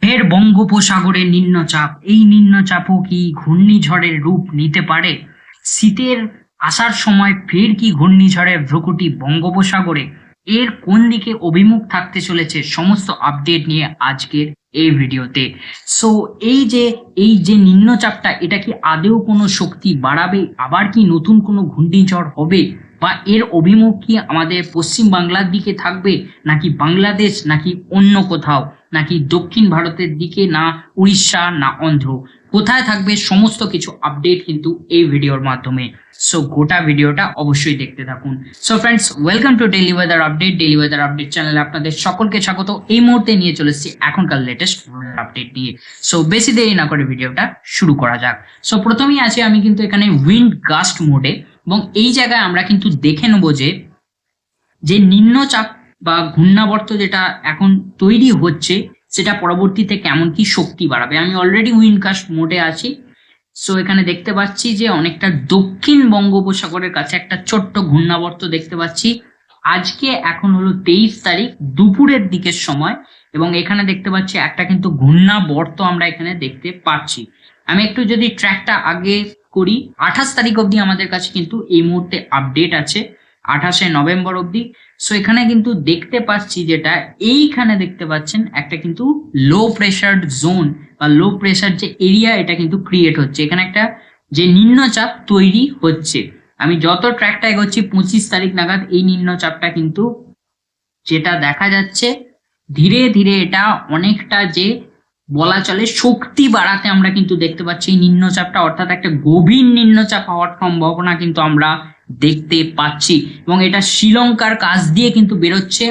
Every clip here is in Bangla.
ফের বঙ্গোপসাগরে নিম্নচাপ, এই নিম্নচাপও কি ঘূর্ণিঝড়ের রূপ নিতে পারে? শীতের আসার সময় ফের কি ঘূর্ণিঝড়ের ভ্রুকুটি বঙ্গোপসাগরে? এর কোন দিকে অভিমুখ থাকতে চলেছে সমস্ত আপডেট নিয়ে আজকের এই ভিডিওতে। সো এই যে নিম্নচাপটা, এটা কি আদেও কোনো শক্তি বাড়াবে? আবার কি নতুন কোনো ঘূর্ণিঝড় হবে? বা এর অভিমুখ কি আমাদের পশ্চিম বাংলার দিকে থাকবে, নাকি বাংলাদেশ, নাকি অন্য কোথাও, নাকি দক্ষিণ ভারতের দিকে, না উড়িষ্যা, না অন্ধ্র, কোথায় থাকবে? সমস্ত কিছু আপডেট কিন্তু এই ভিডিওর মাধ্যমে। সো গোটা ভিডিওটা অবশ্যই দেখতে থাকুন। So friends, welcome to daily weather update. Daily weather update চ্যানেলে আপনাদের সকলকে স্বাগত। এই মুহূর্তে নিয়ে চলে এসেছি এখনকার লেটেস্ট আপডেট নিয়ে। সো বেশি দেরি না করে ভিডিওটা শুরু করা যাক। সো প্রথমেই আছে আমি কিন্তু এখানে উইন্ড গাস্ট মোডে, এবং এই জায়গায় আমরা কিন্তু দেখে নেব যে নিম্নচাপ বা ঘূর্ণাবর্ত যেটা এখন তৈরি হচ্ছে সেটা পরবর্তীতে কেমন কি শক্তি বাড়াবে। আমি অলরেডি উইন্ডকাস্ট মোডে আছি। সো এখানে দেখতে পাচ্ছি যে অনেকটা দক্ষিণ বঙ্গোপসাগরের কাছে একটা ছোট্ট ঘূর্ণাবর্ত দেখতে পাচ্ছি। আজকে এখন হলো 23 তারিখ দুপুরের দিকের সময়, এবং এখানে দেখতে পাচ্ছি একটা কিন্তু ঘূর্ণাবর্ত আমরা এখানে দেখতে পাচ্ছি। আমি একটু যদি ট্র্যাকটা আগে করি, 28 তারিখ অবধি আমাদের কাছে কিন্তু এই মুহূর্তে আপডেট আছে, 28শে নভেম্বর অবধি। সো এখানে কিন্তু দেখতে পাচ্ছি যেটা এইখানে দেখতে পাচ্ছেন একটা কিন্তু লো প্রেশার জোন বা লো প্রেশার যে এরিয়া, এটা কিন্তু ক্রিয়েট হচ্ছে। এখানে একটা যে নিম্নচাপ তৈরি হচ্ছে। আমি যত ট্র্যাকটা এগোচ্ছি 25 তারিখ নাগাদ এই নিম্নচাপটা কিন্তু যেটা দেখা যাচ্ছে ধীরে ধীরে এটা অনেকটা যে বলা চলে শক্তি বাড়াতে আমরা কিন্তু দেখতে পাচ্ছি এই নিম্নচাপটা, অর্থাৎ একটা গভীর নিম্নচাপ হওয়ার সম্ভাবনা কিন্তু আমরা দেখতে পাচ্ছি। এবং এটা শ্রীলঙ্কার কাছ দিয়ে কিন্তু বেরোচ্ছে,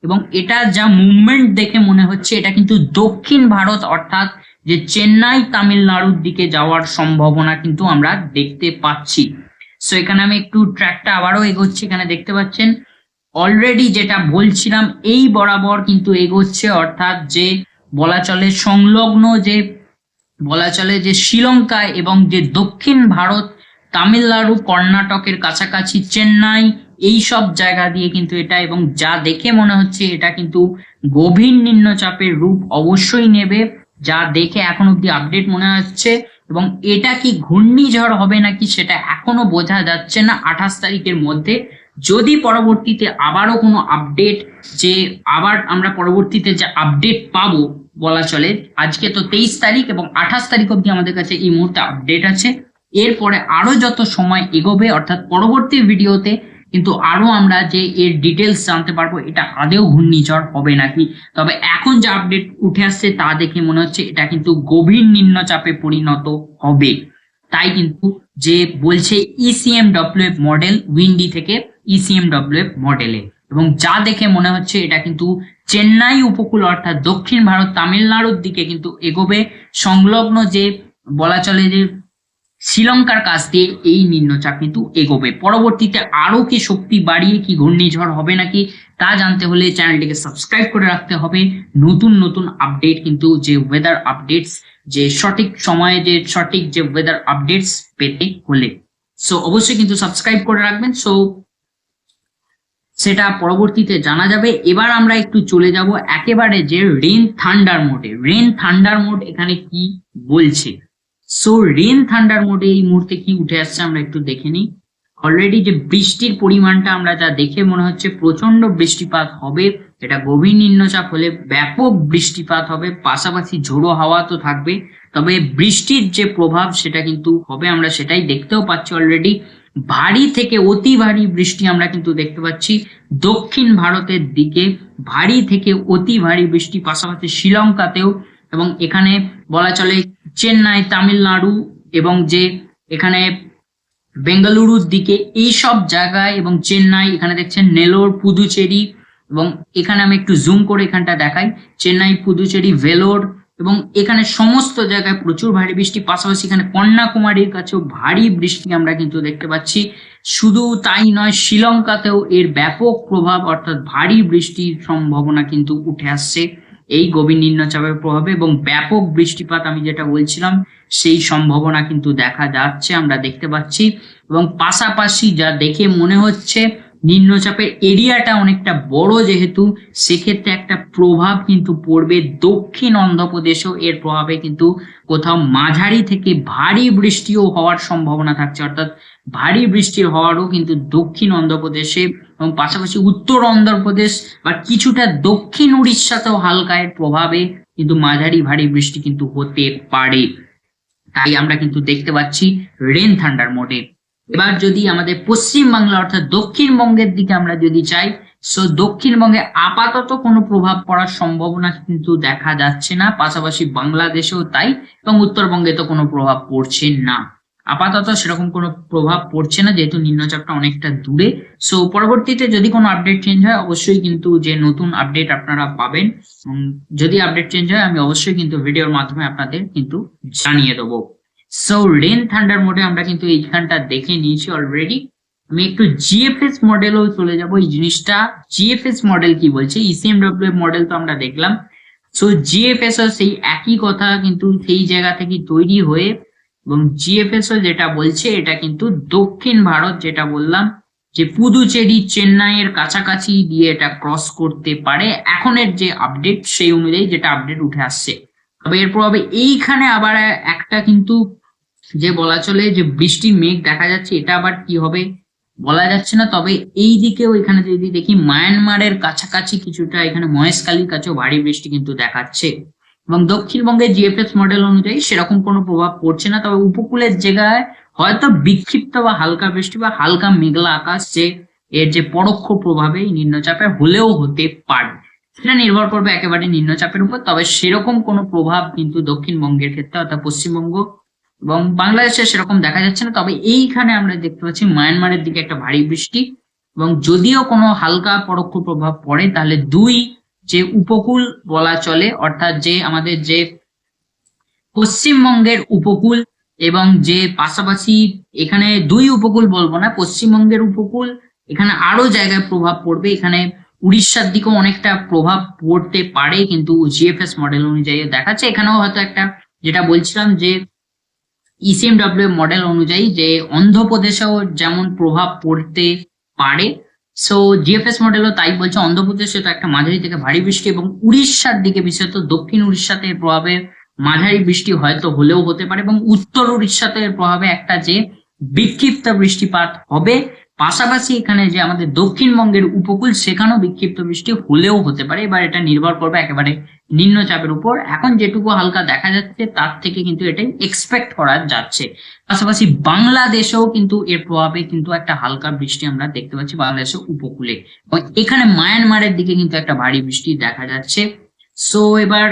এবং এটা যা মুভমেন্ট দেখে মনে হচ্ছে এটা কিন্তু দক্ষিণ ভারত অর্থাৎ যে চেন্নাই তামিলনাড়ুর দিকে যাওয়ার সম্ভাবনা কিন্তু আমরা দেখতে পাচ্ছি। সো এখানে আমি একটু ট্র্যাকটা আবারও এগোচ্ছি। এখানে দেখতে পাচ্ছেন অলরেডি যেটা বলছিলাম এই বরাবর কিন্তু এগোচ্ছে, অর্থাৎ যে বলা চলে সংলগ্ন যে বলা চলে যে শ্রীলঙ্কা এবং যে দক্ষিণ ভারত তামিলনাড়ু কর্ণাটকের কাছাকাছি চেন্নাই এই সব জায়গা দিয়ে কিন্তু এটা, এবং যা দেখে মনে হচ্ছে এটা কিন্তু গভীর নিম্নচাপের রূপ অবশ্যই নেবে, যা দেখে এখন অব্দি আপডেট মনে হচ্ছে। এবং এটা কি ঘূর্ণিঝড় হবে নাকি সেটা এখনো বোঝা যাচ্ছে না 28 তারিখের মধ্যে। যদি পরবর্তীতে আবারও কোনো আপডেট, যে আবার আমরা পরবর্তীতে যে আপডেট পাবো, বলা চলে আজকে তো 23 তারিখ এবং 28 তারিখ অবধি আমাদের কাছে এই মুহূর্তে আপডেট আছে। এরপরে আরো যত সময় এগোবে, অর্থাৎ পরবর্তী ভিডিওতে কিন্তু আরো আমরা যে এর ডিটেলস জানতে পারবো এটা আদেও ঘূর্ণিঝড় হবে নাকি। তবে এখন যে আপডেট উঠে আসছে তা দেখে মনে হচ্ছে এটা কিন্তু গভীর নিম্নচাপে পরিণত হবে। তাই কিন্তু যে বলছে ইসিএমডব্লিউএফ মডেল, উইন্ডি থেকে ইসিএমডব্লিউএফ মডেলে, এবং যা দেখে মনে হচ্ছে এটা কিন্তু চেন্নাই উপকূল অর্থাৎ দক্ষিণ ভারত তামিলনাড়ুর দিকে কিন্তু এগোবে। সংলগ্ন যে বলা চলে যে শ্রীলঙ্কার কাছ দিয়ে এই নিম্নচাপ কিন্তু এগোবে। পরবর্তীতে আরো কি শক্তি বাড়িয়ে কি ঘূর্ণিঝড় হবে নাকি তা জানতে হলে চ্যানেলটিকে সাবস্ক্রাইব করে রাখতে হবে। নতুন নতুন আপডেট কিন্তু যে ওয়েদার আপডেটস, যে সঠিক সময়ে যে সঠিক যে ওয়েদার আপডেটস পেতে হলে সো অবশ্যই কিন্তু সাবস্ক্রাইব করে রাখবেন। সো সেটা পরবর্তীতে জানা যাবে। এবার আমরা একটু চলে যাব একেবারে যে রেন থান্ডার মোডে। রেন থান্ডার মোড এখানে কি বলছে। সো রেন থান্ডার মোডে এই মুহূর্তে কি উঠে আসছে আমরা একটু দেখে নিই। অলরেডি যে বৃষ্টির পরিমাণটা আমরা যা দেখে মনে হচ্ছে প্রচন্ড বৃষ্টিপাত হবে। এটা গভীর নিম্নচাপ হলে ব্যাপক বৃষ্টিপাত হবে, পাশাপাশি ঝোড়ো হাওয়া তো থাকবে। তবে বৃষ্টির যে প্রভাব সেটা কিন্তু হবে, আমরা সেটাই দেখতেও পাচ্ছি অলরেডি। ভারী থেকে অতি ভারী বৃষ্টি আমরা কিন্তু দেখতে পাচ্ছি দক্ষিণ ভারতের দিকে, ভারী থেকে অতি ভারী বৃষ্টি পাশাপাশি শ্রীলঙ্কাতেও, এবং এখানে বলা চলে চেন্নাই তামিলনাড়ু এবং যে এখানে বেঙ্গালুরুর দিকে এই সব জায়গায়, এবং চেন্নাই এখানে দেখছেন নেলোর পুদুচেরি, এবং এখানে আমি একটু জুম করে এখানটা দেখাই চেন্নাই পুদুচেরি ভেলোর, এবং এখানে সমস্ত জায়গায় প্রচুর ভারী বৃষ্টি। পাশাপাশি এখানে কন্যাকুমারীর কাছেও ভারী বৃষ্টি আমরা কিন্তু দেখতে পাচ্ছি। শুধু তাই নয়, শ্রীলঙ্কাতেও এর ব্যাপক প্রভাব অর্থাৎ ভারী বৃষ্টির সম্ভাবনা কিন্তু উঠে আসছে এই গভীর নিম্নচাপের প্রভাবে, এবং ব্যাপক বৃষ্টিপাত আমি যেটা বলছিলাম সেই সম্ভাবনা কিন্তু দেখা যাচ্ছে, আমরা দেখতে পাচ্ছি। এবং পাশাপাশি যা দেখে মনে হচ্ছে নিম্নচাপের এরিয়াটা অনেকটা বড়, যেহেতু সেক্ষেত্রে একটা প্রভাব কিন্তু পড়বে দক্ষিণ অন্ধ্রপ্রদেশেও। এর প্রভাবে কিন্তু কোথাও মাঝারি থেকে ভারী বৃষ্টিও হওয়ার সম্ভাবনা থাকছে, অর্থাৎ ভারী বৃষ্টি হওয়ারও কিন্তু দক্ষিণ অন্ধ্রপ্রদেশে এবং পাশাপাশি উত্তর অন্ধ্রপ্রদেশ বা কিছুটা দক্ষিণ উড়িষ্যাতেও হালকা এর প্রভাবে কিন্তু মাঝারি ভারী বৃষ্টি কিন্তু হতে পারে। তাই আমরা কিন্তু দেখতে পাচ্ছি রেন থান্ডার মোডে। এবার যদি আমাদের পশ্চিম বাংলা অর্থাৎ দক্ষিণবঙ্গের দিকে আমরা যদি চাই, সো দক্ষিণবঙ্গে আপাতত কোনো প্রভাব পড়ার সম্ভাবনা কিন্তু দেখা যাচ্ছে না, পাশাপাশি বাংলাদেশেও তাই, এবং উত্তরবঙ্গে তো কোনো প্রভাব পড়ছে না। আপাতত সেরকম কোনো প্রভাব পড়ছে না, যেহেতু নিম্নচাপটা অনেকটা দূরে। সো পরবর্তীতে যদি কোনো আপডেট চেঞ্জ হয়, অবশ্যই কিন্তু যে নতুন আপডেট আপনারা পাবেন, যদি আপডেট চেঞ্জ হয় আমি অবশ্যই কিন্তু ভিডিওর মাধ্যমে আপনাদের কিন্তু জানিয়ে দেবো। সো রেন থান্ডার মোডে আমরা কিন্তু এইখানটা দেখে নিয়েছি অলরেডি। আমি একটু জিএফএস মডেলও চলে যাব। এই জিনিসটা জিএফএস মডেল কি বলছে, ইসিএমডব্লিউ মডেল তো আমরা দেখলাম। সো জিএফএস ও সেই একই কথা কিন্তু সেই জায়গা থেকে তৈরি হয়ে, এবং জিএফএস ও যেটা বলছে এটা কিন্তু দক্ষিণ ভারত, যেটা বললাম যে পুদুচেরি চেন্নাইয়ের কাছাকাছি দিয়ে এটা ক্রস করতে পারে এখনের যে আপডেট সেই অনুযায়ী, যেটা আপডেট উঠে আসছে। তবে এর প্রভাবে এইখানে আবার একটা কিন্তু যে বলা চলে যে বৃষ্টির মেঘ দেখা যাচ্ছে, এটা আবার কি হবে বলা যাচ্ছে না। তবে এই দিকেও এখানে যদি দেখি মায়ানমারের কাছাকাছি কিছুটা, এখানে মহেশখালীর কাছেও ভারী বৃষ্টি কিন্তু দেখাচ্ছে, এবং দক্ষিণবঙ্গের জিএফএস মডেল অনুযায়ী সেরকম কোনো প্রভাব পড়ছে না। তবে উপকূলের জায়গায় হয়তো বিক্ষিপ্ত বা হালকা বৃষ্টি বা হালকা মেঘলা আকাশ, যে এর যে পরোক্ষ প্রভাবে নিম্নচাপের হলেও হতে পারে, সেটা নির্ভর করবে একেবারে নিম্নচাপের উপর। তবে সেরকম কোনো প্রভাব কিন্তু দক্ষিণবঙ্গের ক্ষেত্রে অর্থাৎ পশ্চিমবঙ্গ এবং বাংলাদেশে সেরকম দেখা যাচ্ছে না। তবে এইখানে আমরা দেখতে পাচ্ছি মায়ানমারের দিকে একটা ভারী বৃষ্টি, এবং যদিও কোনো হালকা পরোক্ষ প্রভাব পড়ে, তাহলে দুই যে উপকূল বলা চলে, অর্থাৎ যে আমাদের যে পশ্চিমবঙ্গের উপকূল এবং যে পাশাপাশি, এখানে দুই উপকূল বলবো না, পশ্চিমবঙ্গের উপকূল, এখানে আরো জায়গায় প্রভাব পড়বে। এখানে উড়িষ্যার দিকেও অনেকটা প্রভাব পড়তে পারে, কিন্তু জিএফএস মডেল অনুযায়ী দেখাচ্ছে এখানেও হয়তো একটা, যেটা বলছিলাম যে ইসিএমডব্লিউ মডেল অনুযায়ী যে অন্ধ্রপ্রদেশেও যেমন প্রভাব পড়তে পারে, সো জিএফএস মডেলও তাই বলছে। অন্ধ্রপ্রদেশে তো একটা মাঝারি থেকে ভারী বৃষ্টি, এবং উড়িষ্যার দিকে বিশেষত দক্ষিণ উড়িষ্যাতে এর প্রভাবে মাঝারি বৃষ্টি হয়তো হলেও হতে পারে, এবং উত্তর উড়িষ্যাতে এর প্রভাবে একটা যে বিক্ষিপ্ত বৃষ্টিপাত হবে। পাশাপাশি এখানে যে আমাদের দক্ষিণবঙ্গের উপকূল, সেখানেও বিক্ষিপ্ত বৃষ্টি হলেও হতে পারে। এবার এটা নির্ভর করবে একেবারে নিম্নচাপের উপর। এখন যেটুকু হালকা দেখা যাচ্ছে তার থেকে কিন্তু এটাই এক্সপেক্ট করা যাচ্ছে। পাশাপাশি বাংলাদেশেও কিন্তু এর প্রভাবে কিন্তু একটা হালকা বৃষ্টি আমরা দেখতে পাচ্ছি বাংলাদেশের উপকূলে, এবং এখানে মায়ানমারের দিকে কিন্তু একটা ভারী বৃষ্টি দেখা যাচ্ছে। সো এবার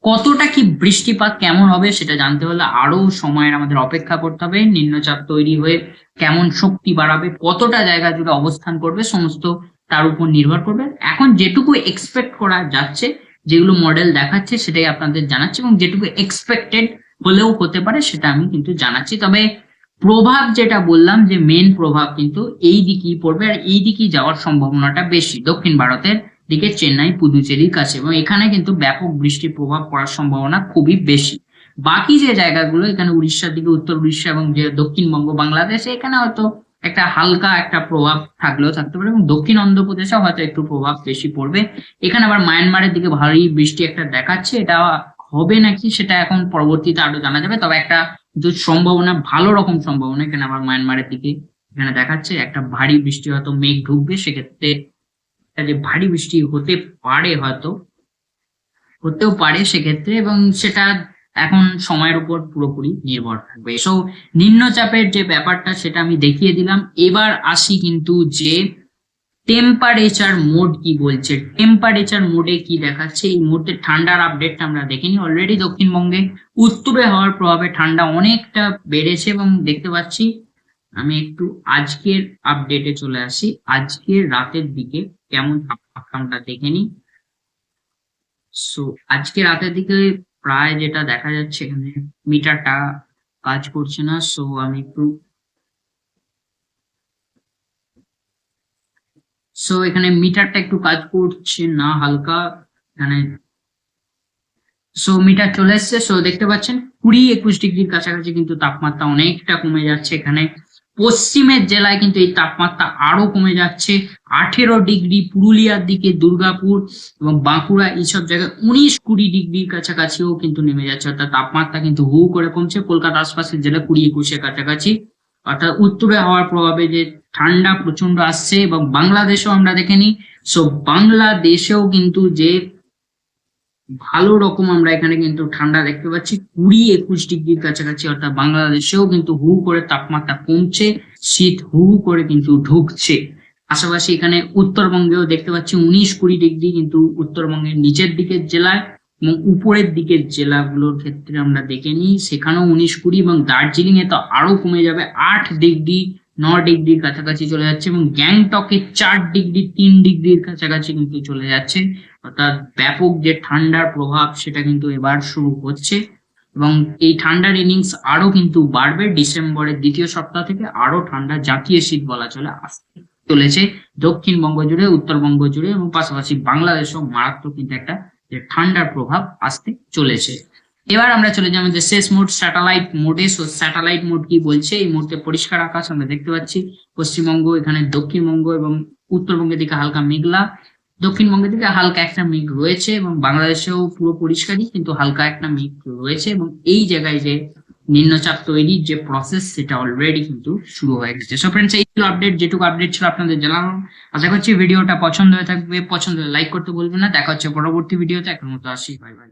কতটা কি বৃষ্টিপাত কেমন হবে সেটা জানতে হলে আরো সময়ের আমাদের অপেক্ষা করতে হবে। নিম্নচাপ তৈরি হয়ে কেমন শক্তি বাড়াবে, কতটা জায়গা জুড়ে অবস্থান করবে, সমস্ত তার উপর নির্ভর করবে। এখন যেটুকু এক্সপেক্ট করা যাচ্ছে, যেগুলো মডেল দেখাচ্ছে সেটাই আপনাদের জানাচ্ছি, এবং যেটুকু এক্সপেক্টেড হলেও হতে পারে সেটা আমি কিন্তু জানাচ্ছি। তবে প্রভাব যেটা বললাম যে মেন প্রভাব কিন্তু এই দিকেই পড়বে, আর এই দিকেই যাওয়ার সম্ভাবনাটা বেশি দক্ষিণ ভারতের দিকে, চেন্নাই পুদুচেরির কাছে, এবং এখানে কিন্তু ব্যাপক বৃষ্টির প্রভাব পড়ার সম্ভাবনা খুবই বেশি। বাকি যে জায়গাগুলো, এখানে উড়িষ্যার দিকে, উত্তর উড়িষ্যা এবং যে দক্ষিণবঙ্গ বাংলাদেশ, এখানে হয়তো একটা হালকা একটা প্রভাব থাকলেও থাকতে পারে, এবং দক্ষিণ অন্ধ্রপ্রদেশে হয়তো একটু প্রভাব বেশি পড়বে। এখানে আবার মায়ানমারের দিকে ভারী বৃষ্টি একটা দেখাচ্ছে, এটা হবে নাকি সেটা এখন পরবর্তীতে আরো জানা যাবে। তবে একটা কিন্তু সম্ভাবনা, ভালো রকম সম্ভাবনা এখানে আবার মায়ানমারের দিকে এখানে দেখাচ্ছে একটা ভারী বৃষ্টি, হয়তো মেঘ ঢুকবে, সেক্ষেত্রে যে ভারী বৃষ্টি হতে পারে, হয়তো হতেও পারে সেক্ষেত্রে, এবং সেটা এখন সময়ের উপর পুরোপুরি নির্ভর থাকবে। সো নিম্নচাপের যে ব্যাপারটা সেটা আমি দেখিয়ে দিলাম। এবার আসি কিন্তু যে টেম্পারেচার মোড কি বলছে, টেম্পারেচার মোডে কি দেখাচ্ছে। এই মুহূর্তে ঠান্ডার আপডেটটা আমরা দেখিনি। অলরেডি দক্ষিণবঙ্গে উত্তরে হওয়ার প্রভাবে ঠান্ডা অনেকটা বেড়েছে, এবং দেখতে পাচ্ছি, আমি একটু আজকের আপডেটে চলে আসি। আজকের রাতের দিকে কেমন তাপমাত্রা দেখে নিই। সো আজকে রাতের দিকে প্রায় যেটা দেখা যাচ্ছে, এখানে মিটারটা কাজ করছে না। সো আমি একটু, সো এখানে মিটারটা একটু কাজ করছে না হালকা এখানে। সো মিটার চলে এসছে। সো দেখতে পাচ্ছেন 20-21 ডিগ্রির কাছাকাছি কিন্তু তাপমাত্রা অনেকটা কমে যাচ্ছে। এখানে পশ্চিমের জেলায় কিন্তু এই তাপমাত্রা আরো কমে যাচ্ছে। 18 ডিগ্রি পুরুলিয়ার দিকে, দুর্গাপুর এবং বাঁকুড়া এইসব জায়গায় 19-20 ডিগ্রির কাছাকাছিও কিন্তু নেমে যাচ্ছে। অর্থাৎ তাপমাত্রা কিন্তু হু করে কমছে। কলকাতা আশপাশের জেলা 20-21-এর কাছাকাছি। অর্থাৎ উত্তরে হওয়ার প্রভাবে যে ঠান্ডা প্রচন্ড আসছে। এবং বাংলাদেশেও আমরা দেখে নিই, সো বাংলাদেশেও কিন্তু যে ভালো রকম আমরা এখানে কিন্তু ঠান্ডা দেখতে পাচ্ছি 20-21 ডিগ্রির কাছাকাছি। অর্থাৎ বাংলাদেশেও কিন্তু হু করে তাপমাত্রা কমছে, শীত হু করে কিন্তু ঢুকছে। পাশাপাশি এখানে উত্তরবঙ্গেও দেখতে পাচ্ছি 19-20 ডিগ্রি, কিন্তু উত্তরবঙ্গের নিচের দিকের জেলায় এবং উপরের দিকের জেলাগুলোর ক্ষেত্রে আমরা দেখে নিই, সেখানেও 19-20। এবং দার্জিলিং এ তো আরো কমে যাবে, 8 ডিগ্রি 9 ডিগ্রির কাছাকাছি চলে যাচ্ছে। এবং গ্যাংটকে 4 ডিগ্রি 3 ডিগ্রির কাছাকাছি কিন্তু চলে যাচ্ছে। অর্থাৎ ব্যাপক যে ঠান্ডার প্রভাব সেটা কিন্তু এবার শুরু হচ্ছে। এবং এই ঠান্ডার ইনিংস আরো কিন্তু বাড়বে। ডিসেম্বরের দ্বিতীয় সপ্তাহ থেকে আরো ঠান্ডা জাতীয় শীত বলা চলে আসতে চলেছে দক্ষিণবঙ্গ জুড়ে, উত্তরবঙ্গ জুড়ে এবং পাশাপাশি বাংলাদেশেও মারাত্মক কিন্তু একটা যে ঠান্ডার প্রভাব আসতে চলেছে। এবার আমরা চলে যাই আমাদের শেষ মোড, স্যাটেলাইট মোডে। সো স্যাটেলাইট মোড কি বলছে? এই মুহূর্তে পরিষ্কার আকাশ আমরা দেখতে পাচ্ছি। পশ্চিমবঙ্গ, এখানে দক্ষিণবঙ্গ এবং উত্তরবঙ্গের দিকে হালকা মেঘলা, দক্ষিণবঙ্গের দিকে হালকা একটা মেঘ রয়েছে এবং বাংলাদেশেও পুরো পরিষ্কারই, কিন্তু হালকা একটা মেঘ রয়েছে। এবং এই জায়গায় যে নিম্নচাপ তৈরির যে প্রসেস সেটা অলরেডি কিন্তু শুরু হয়ে গেছে। সো ফ্রেন্ডস, এই ছিল আপডেট, যেটুকু আপডেট ছিল আপনাদের জানানো। আশা করছি ভিডিওটা পছন্দ হয়ে থাকবে। পছন্দ হলে লাইক করতে ভুলবেন না। দেখা হচ্ছে পরবর্তী ভিডিওতে। এখন মতো আসি, বাই বাই।